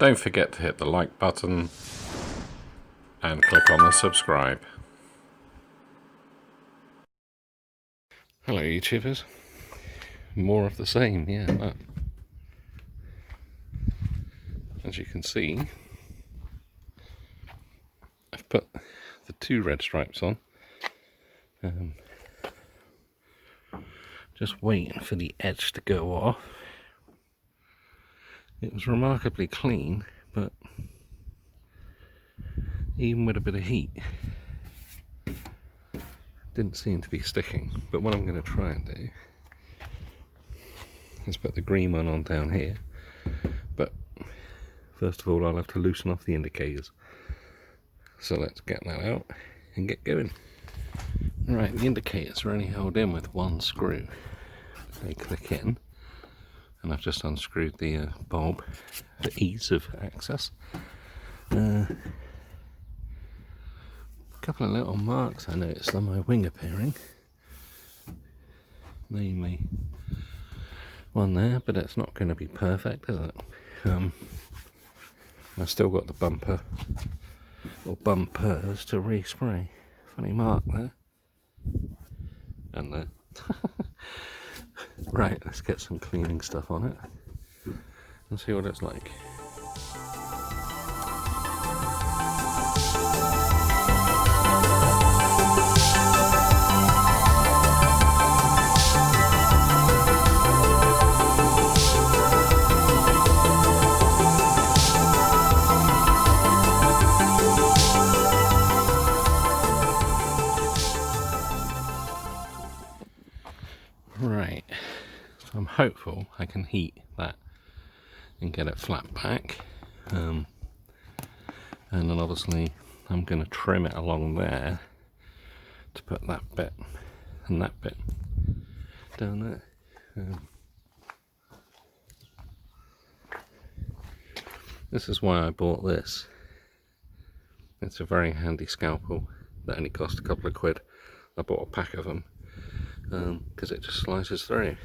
Don't forget to hit the like button and click on the subscribe. Hello YouTubers. More of the same, yeah. But as you can see, I've put the 2 red stripes on. Just waiting for the edge to go off. It was remarkably clean, but even with a bit of heat, didn't seem to be sticking. But what I'm going to try and do is put the green one on down here. But first of all, I'll have to loosen off the indicators. So let's get that out and get going. Right, the indicators are only held in with 1 screw. They click in, and I've just unscrewed the bulb for ease of access. A couple of little marks I noticed on my wing appearing, namely one there, but it's not going to be perfect, is it? I've still got the bumper or bumpers to respray. Funny mark there and there. Right, let's get some cleaning stuff on it and see what it's like. Right, so I'm hopeful I can heat that and get it flat back, and then obviously I'm going to trim it along there to put that bit and that bit down there. This is why I bought this. It's a very handy scalpel that only cost a couple of quid. I bought a pack of them because it just slices through.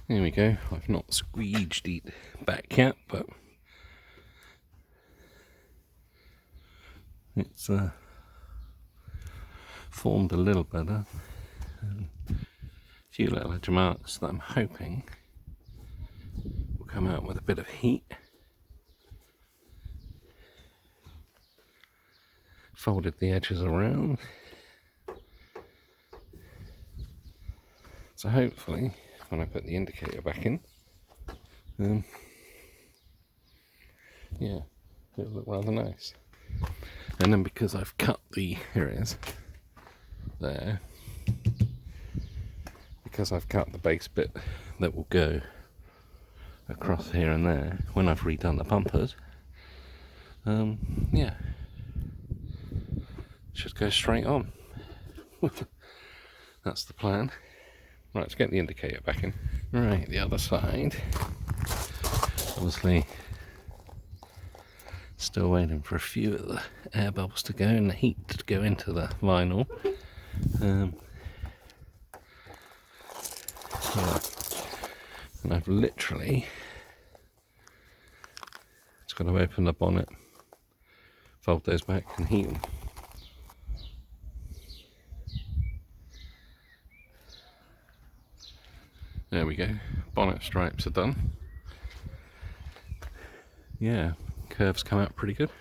There we go. I've not squeeged it back yet, but it's formed a little better. A few little edge marks that I'm hoping will come out with a bit of heat. Folded the edges around. So hopefully, when I put the indicator back in, yeah, it'll look rather nice. And then because I've cut the, here it is, there, because I've cut the base bit that will go across here and there, when I've redone the bumpers, yeah, should go straight on. That's the plan. Right, let's get the indicator back in. Right, the other side. Obviously, still waiting for a few of the air bubbles to go and the heat to go into the vinyl. Yeah. And I've literally just got to open the bonnet, fold those back and heat them. There we go, bonnet stripes are done. Yeah, curves come out pretty good.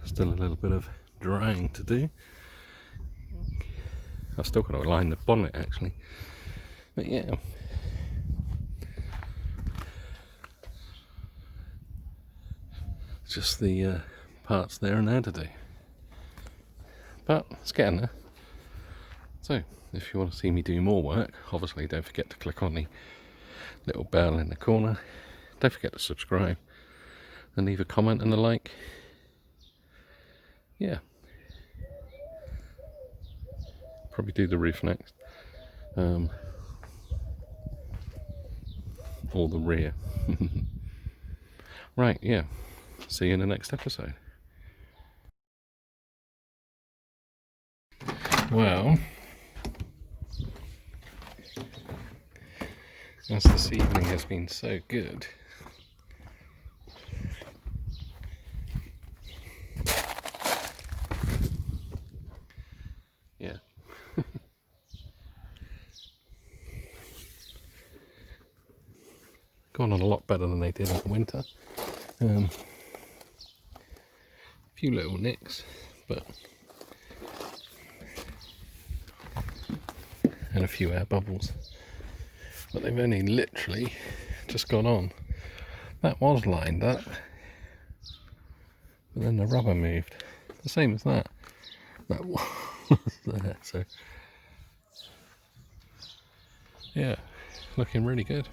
Still a little bit of drying to do. I've still got to align the bonnet actually. But yeah. Just the parts there and there to do. But it's getting there. So, if you want to see me do more work, obviously don't forget to click on the little bell in the corner. Don't forget to subscribe and leave a comment and a like. Yeah. Probably do the roof next. Or the rear. Right, yeah. See you in the next episode. Well, as this evening has been so good, yeah. Gone on a lot better than they did in the winter. A few little nicks, but and a few air bubbles, but they've only literally just gone on. That was lined up, but then the rubber moved. The same as that. That was there. So yeah, looking really good.